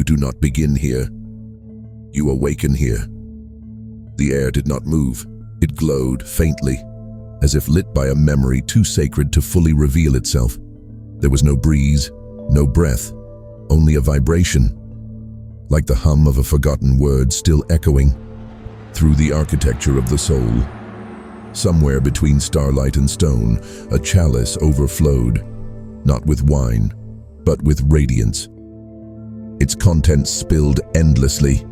do not begin here. You awaken here. The air did not move. It glowed faintly, as if lit by a memory too sacred to fully reveal itself. There was no breeze, no breath, only a vibration, like the hum of a forgotten word still echoing through the architecture of the soul. Somewhere between starlight and stone, a chalice overflowed, not with wine, but with radiance. Its contents spilled endlessly,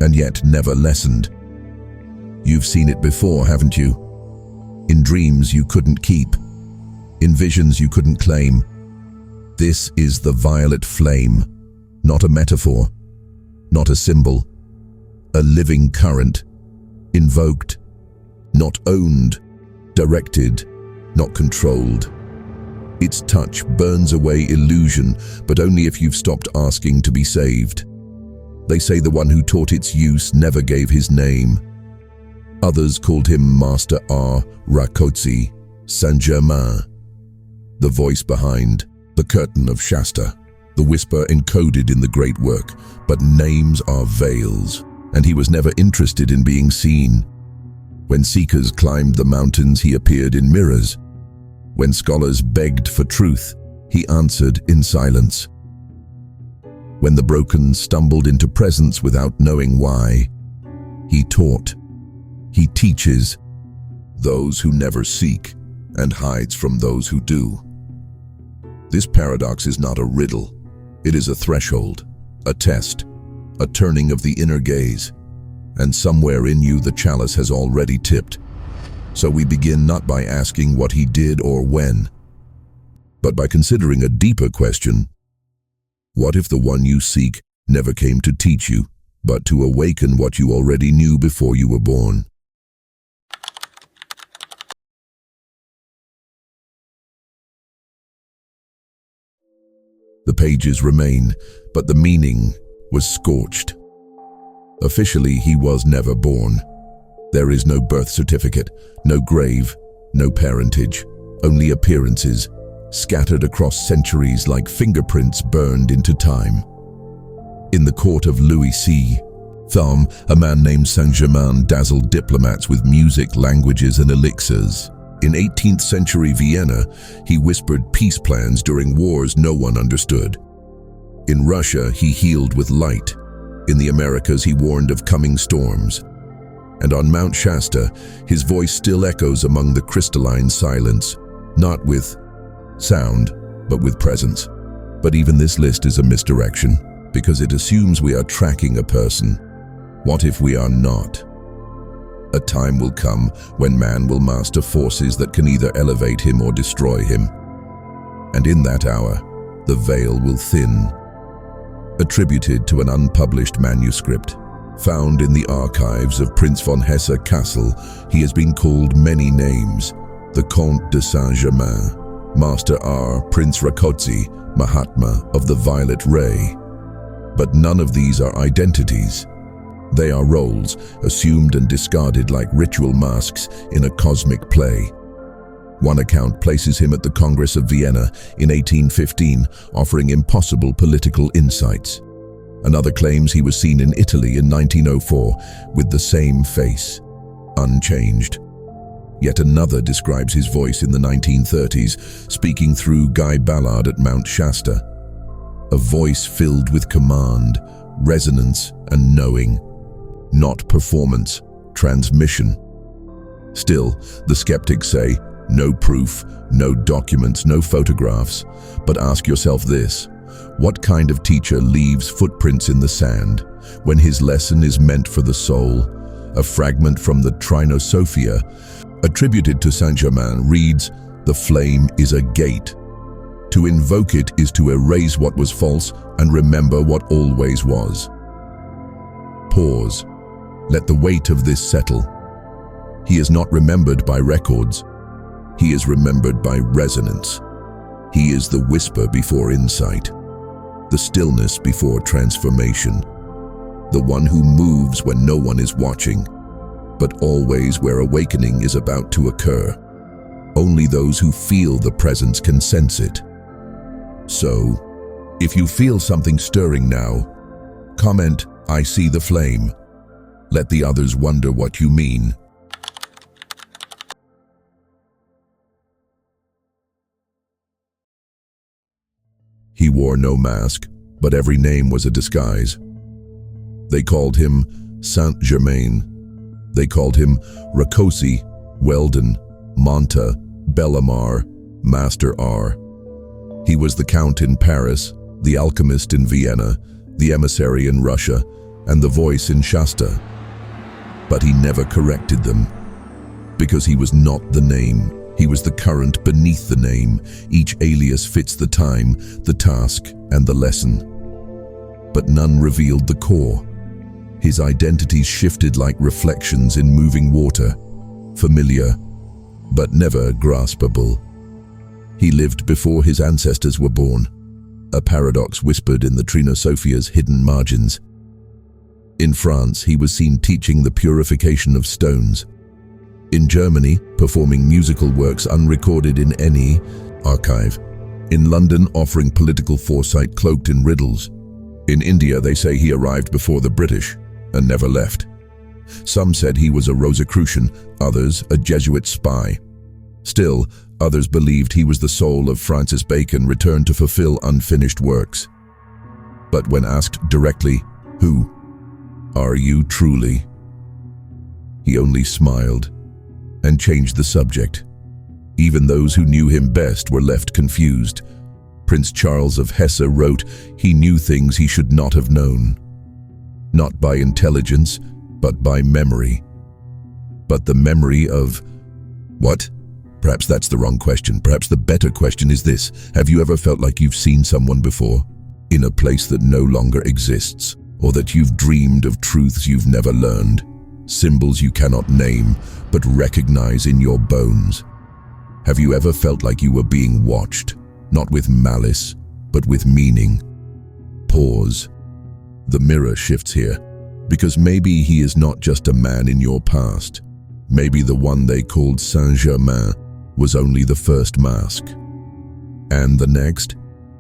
and yet never lessened. You've seen it before, haven't you? In dreams you couldn't keep, in visions you couldn't claim. This is the violet flame, not a metaphor, not a symbol, a living current, invoked, not owned, directed, not controlled. Its touch burns away illusion, but only if you've stopped asking to be saved. They say the one who taught its use never gave his name. Others called him Master R. Rakotsi, Saint-Germain. The voice behind, the curtain of Shasta, the whisper encoded in the great work, but names are veils, and he was never interested in being seen. When seekers climbed the mountains, he appeared in mirrors. When scholars begged for truth, he answered in silence. When the broken stumbled into presence without knowing why, he taught. He teaches those who never seek and hides from those who do. This paradox is not a riddle. It is a threshold, a test, a turning of the inner gaze. And somewhere in you the chalice has already tipped. So we begin not by asking what he did or when, but by considering a deeper question. What if the one you seek never came to teach you, but to awaken what you already knew before you were born? The pages remain, but the meaning was scorched. Officially, he was never born. There is no birth certificate, no grave, no parentage, only appearances, scattered across centuries like fingerprints burned into time. In the court of Louis C. Thom, a man named Saint-Germain dazzled diplomats with music, languages, and elixirs. In 18th century Vienna, he whispered peace plans during wars no one understood. In Russia, he healed with light. In the Americas, he warned of coming storms. And on Mount Shasta, his voice still echoes among the crystalline silence, not with sound, but with presence. But even this list is a misdirection, because it assumes we are tracking a person. What if we are not? A time will come when man will master forces that can either elevate him or destroy him. And in that hour, the veil will thin. Attributed to an unpublished manuscript, found in the archives of Prince von Hesse Castle, he has been called many names: the Comte de Saint-Germain, Master R, Prince Rakotsi, Mahatma of the Violet Ray. But none of these are identities. They are roles, assumed and discarded like ritual masks in a cosmic play. One account places him at the Congress of Vienna in 1815, offering impossible political insights. Another claims he was seen in Italy in 1904 with the same face, unchanged. Yet another describes his voice in the 1930s, speaking through Guy Ballard at Mount Shasta. A voice filled with command, resonance, and knowing. Not performance, transmission. Still, the skeptics say, no proof, no documents, no photographs. But ask yourself this: what kind of teacher leaves footprints in the sand when his lesson is meant for the soul? A fragment from the Trinosophia, attributed to Saint-Germain, reads, "The flame is a gate. To invoke it is to erase what was false and remember what always was." Pause. Let the weight of this settle. He is not remembered by records. He is remembered by resonance. He is the whisper before insight, the stillness before transformation, the one who moves when no one is watching, but always where awakening is about to occur. Only those who feel the presence can sense it. So, if you feel something stirring now, Comment, "I see the flame." Let the others wonder what you mean. He wore no mask, but every name was a disguise. They called him Saint-Germain. They called him Rakosi, Weldon, Monta, Bellamar, Master R. He was the Count in Paris, the Alchemist in Vienna, the emissary in Russia, and the voice in Shasta. But he never corrected them, because he was not the name. He was the current beneath the name. Each alias fits the time, the task, and the lesson. But none revealed the core. His identities shifted like reflections in moving water, familiar, but never graspable. He lived before his ancestors were born, a paradox whispered in the Trina Sophia's hidden margins. In France, he was seen teaching the purification of stones. In Germany, performing musical works unrecorded in any archive. In London, offering political foresight cloaked in riddles. In India, they say he arrived before the British and never left. Some said he was a Rosicrucian, others a Jesuit spy. Still, others believed he was the soul of Francis Bacon returned to fulfill unfinished works. But when asked directly, "Who are you truly?" he only smiled and changed the subject. Even those who knew him best were left confused. Prince Charles of Hesse wrote he knew things he should not have known. Not by intelligence, but by memory. But the memory of what? Perhaps that's the wrong question. Perhaps the better question is this: have you ever felt like you've seen someone before, in a place that no longer exists, or that you've dreamed of truths you've never learned, symbols you cannot name, but recognize in your bones? Have you ever felt like you were being watched, not with malice, but with meaning? Pause. The mirror shifts here, because maybe he is not just a man in your past. Maybe the one they called Saint-Germain was only the first mask. And the next?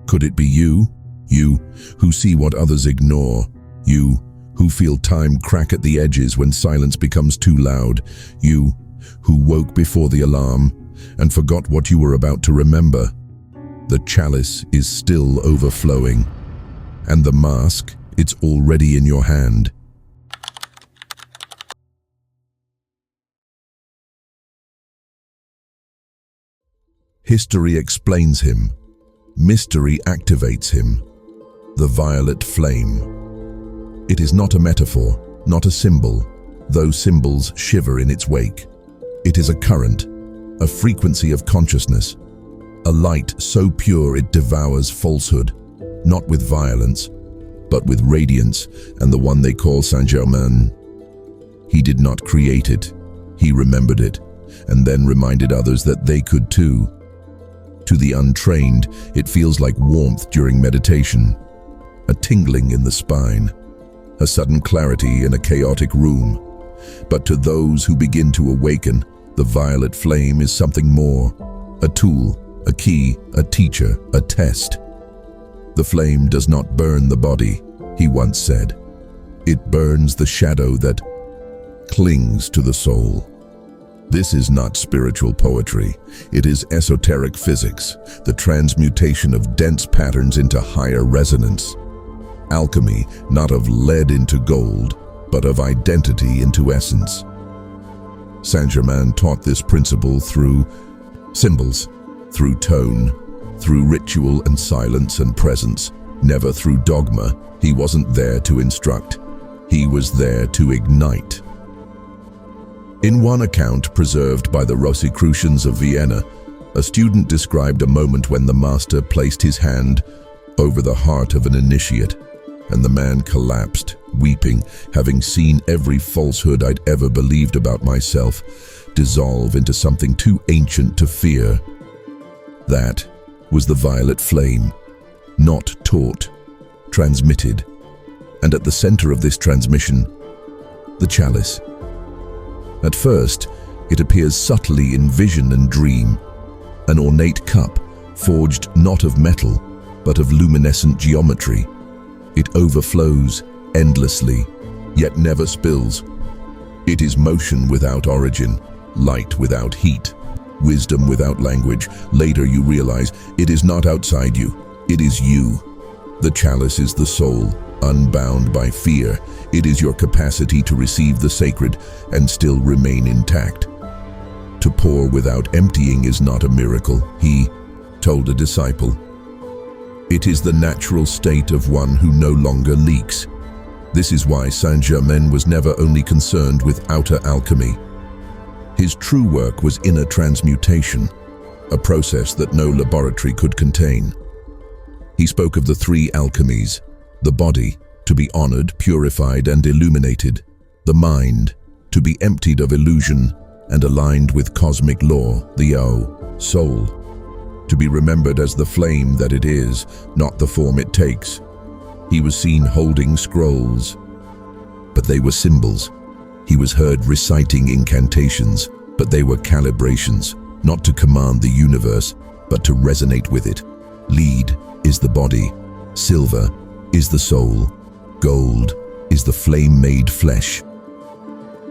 Could it be you? You who see what others ignore. You who feel time crack at the edges when silence becomes too loud. You who woke before the alarm and forgot what you were about to remember. The chalice is still overflowing, and the mask, it's already in your hand. History explains him. Mystery activates him. The violet flame. It is not a metaphor, not a symbol, though symbols shiver in its wake. It is a current, a frequency of consciousness, a light so pure it devours falsehood, not with violence, but with radiance, and the one they call Saint-Germain. He did not create it, he remembered it, and then reminded others that they could too. To the untrained, it feels like warmth during meditation, a tingling in the spine, a sudden clarity in a chaotic room. But to those who begin to awaken, the violet flame is something more, a tool, a key, a teacher, a test. The flame does not burn the body, he once said. It burns the shadow that clings to the soul. This is not spiritual poetry. It is esoteric physics, the transmutation of dense patterns into higher resonance. Alchemy, not of lead into gold, but of identity into essence. Saint-Germain taught this principle through symbols, through tone, through ritual and silence and presence, never through dogma. He wasn't there to instruct. He was there to ignite. In one account preserved by the Rosicrucians of Vienna, a student described a moment when the master placed his hand over the heart of an initiate, and the man collapsed, weeping, having seen every falsehood I'd ever believed about myself dissolve into something too ancient to fear. That was the violet flame, not taught, transmitted, and at the center of this transmission, the chalice. At first, it appears subtly in vision and dream, an ornate cup forged not of metal, but of luminescent geometry. It overflows, endlessly, yet never spills. It is motion without origin, light without heat, wisdom without language. Later you realize it is not outside you, it is you. The chalice is the soul, unbound by fear. It is your capacity to receive the sacred and still remain intact. To pour without emptying is not a miracle, he told a disciple. It is the natural state of one who no longer leaks. This is why Saint-Germain was never only concerned with outer alchemy. His true work was inner transmutation, a process that no laboratory could contain. He spoke of the three alchemies: the body, to be honored, purified, and illuminated; the mind, to be emptied of illusion and aligned with cosmic law; the soul, to be remembered as the flame that it is, not the form it takes. He was seen holding scrolls, but they were symbols. He was heard reciting incantations, but they were calibrations, not to command the universe, but to resonate with it. Lead is the body, silver is the soul, gold is the flame made flesh.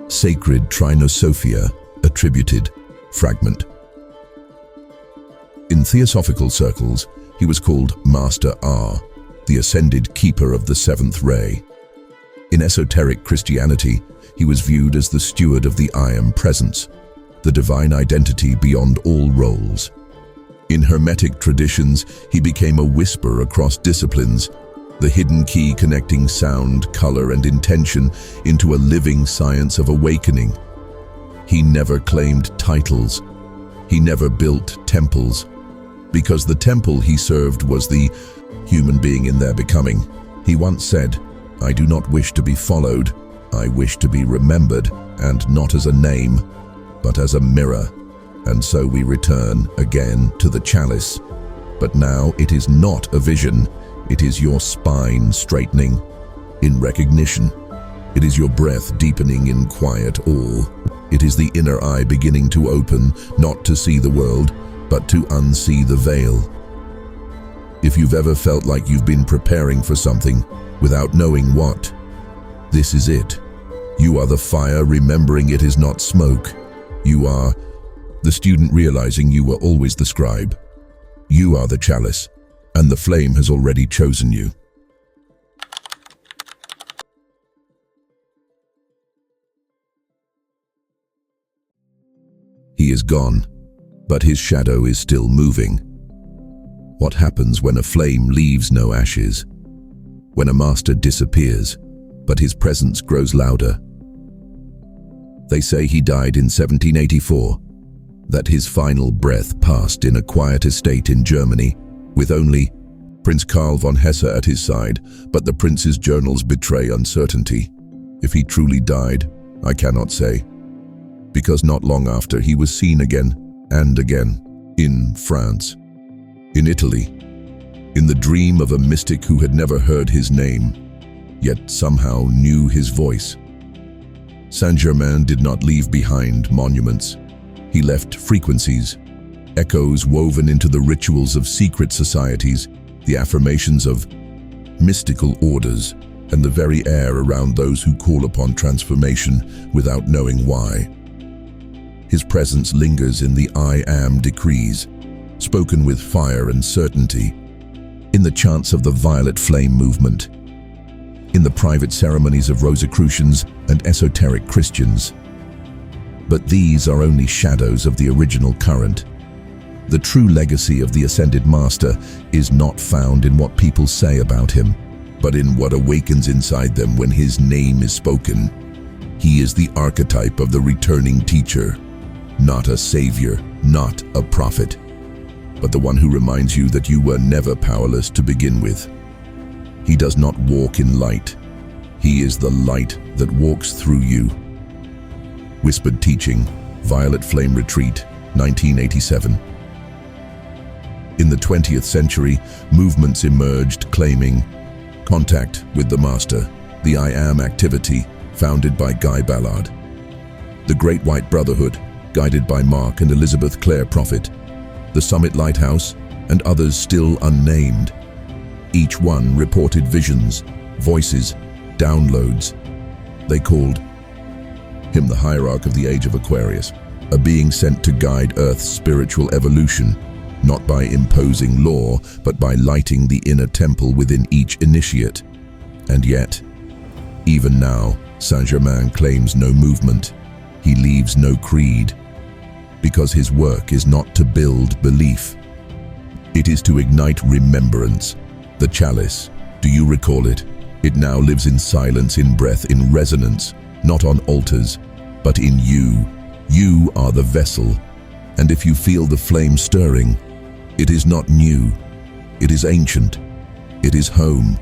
Sacred Trinosophia, attributed, fragment. In theosophical circles, he was called Master R, the ascended keeper of the seventh ray. In esoteric Christianity, he was viewed as the steward of the I Am Presence, the divine identity beyond all roles. In Hermetic traditions, he became a whisper across disciplines, the hidden key connecting sound, color, and intention into a living science of awakening. He never claimed titles. He never built temples, because the temple he served was the human being in their becoming. He once said, "I do not wish to be followed. I wish to be remembered, and not as a name, but as a mirror." And so we return again to the chalice. But now it is not a vision, it is your spine straightening in recognition. It is your breath deepening in quiet awe. It is the inner eye beginning to open, not to see the world, but to unsee the veil. If you've ever felt like you've been preparing for something without knowing what, this is it. You are the fire remembering it is not smoke. You are the student realizing you were always the scribe. You are the chalice, and the flame has already chosen you. He is gone, but his shadow is still moving. What happens when a flame leaves no ashes? When a master disappears, but his presence grows louder? They say he died in 1784, that his final breath passed in a quiet estate in Germany, with only Prince Karl von Hesse at his side, but the prince's journals betray uncertainty. If he truly died, I cannot say, because not long after he was seen again and again in France, in Italy, in the dream of a mystic who had never heard his name, yet somehow knew his voice. Saint-Germain did not leave behind monuments. He left frequencies, echoes woven into the rituals of secret societies, the affirmations of mystical orders, and the very air around those who call upon transformation without knowing why. His presence lingers in the I Am decrees, spoken with fire and certainty, in the chants of the Violet Flame movement, in the private ceremonies of Rosicrucians and esoteric Christians. But these are only shadows of the original current. The true legacy of the Ascended Master is not found in what people say about him, but in what awakens inside them when his name is spoken. He is the archetype of the returning teacher, not a savior, not a prophet, but the one who reminds you that you were never powerless to begin with. He does not walk in light. He is the light that walks through you. Whispered Teaching, Violet Flame Retreat, 1987. In the 20th century, movements emerged claiming contact with the Master, the I Am activity, founded by Guy Ballard. The Great White Brotherhood, guided by Mark and Elizabeth Clare Prophet, the Summit Lighthouse, and others still unnamed. Each one reported visions, voices, downloads. They called him the hierarch of the age of Aquarius, a being sent to guide Earth's spiritual evolution, not by imposing law, but by lighting the inner temple within each initiate. And yet, even now, Saint-Germain claims no movement. He leaves no creed, because his work is not to build belief. It is to ignite remembrance. The chalice, do you recall it? It now lives in silence, in breath, in resonance, not on altars, but in you. You are the vessel, and if you feel the flame stirring, it is not new, it is ancient, it is home.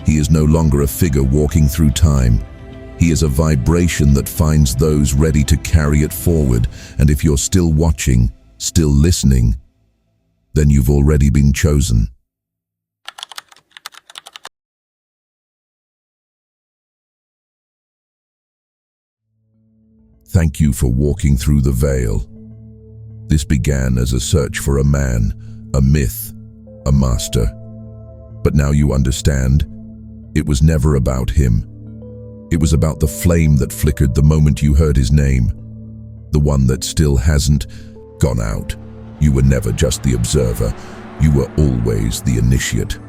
He is no longer a figure walking through time. He is a vibration that finds those ready to carry it forward, and if you're still watching, still listening, then you've already been chosen. Thank you for walking through the veil. This began as a search for a man, a myth, a master. But now you understand, it was never about him. It was about the flame that flickered the moment you heard his name, the one that still hasn't gone out. You were never just the observer, you were always the initiate.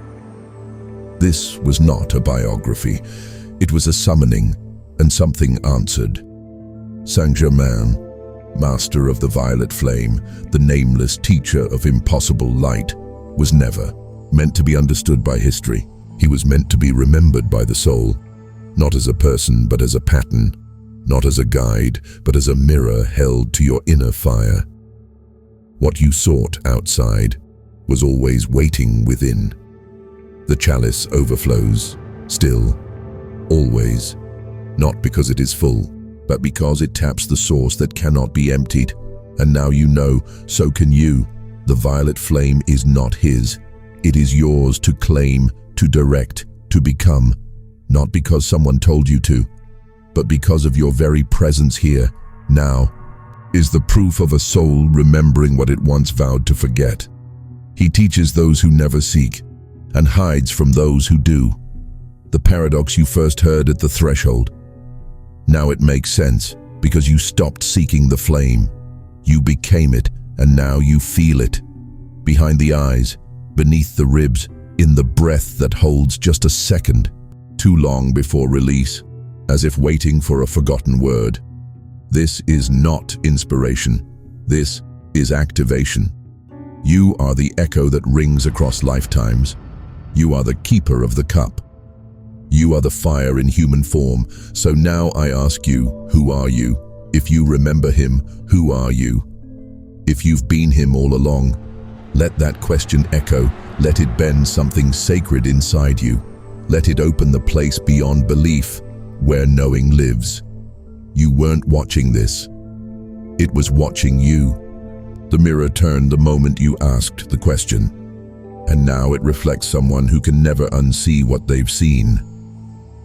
This was not a biography, it was a summoning, and something answered. Saint-Germain, master of the violet flame, the nameless teacher of impossible light, was never meant to be understood by history. He was meant to be remembered by the soul, not as a person but as a pattern, not as a guide but as a mirror held to your inner fire. What you sought outside was always waiting within. The chalice overflows, still, always, not because it is full, but because it taps the source that cannot be emptied. And now you know, so can you. The violet flame is not his. It is yours to claim, to direct, to become, not because someone told you to, but because of your very presence here, now, is the proof of a soul remembering what it once vowed to forget. He teaches those who never seek, and hides from those who do. The paradox you first heard at the threshold. Now it makes sense, because you stopped seeking the flame. You became it, and now you feel it. Behind the eyes, beneath the ribs, in the breath that holds just a second, too long before release, as if waiting for a forgotten word. This is not inspiration. This is activation. You are the echo that rings across lifetimes. You are the keeper of the cup. You are the fire in human form. So now I ask you, who are you? If you remember him, who are you? If you've been him all along, let that question echo. Let it bend something sacred inside you. Let it open the place beyond belief, where knowing lives. You weren't watching this. It was watching you. The mirror turned the moment you asked the question, and now it reflects someone who can never unsee what they've seen.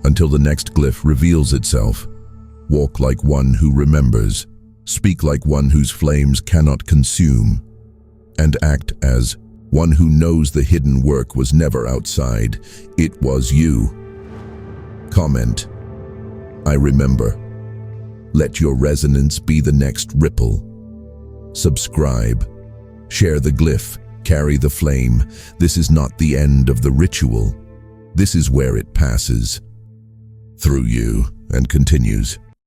Until the next glyph reveals itself. Walk like one who remembers, speak like one whose flames cannot consume, and act as one who knows the hidden work was never outside, it was you. Comment, I remember. Let your resonance be the next ripple. Subscribe, share the glyph, carry the flame. This is not the end of the ritual. This is where it passes through you and continues.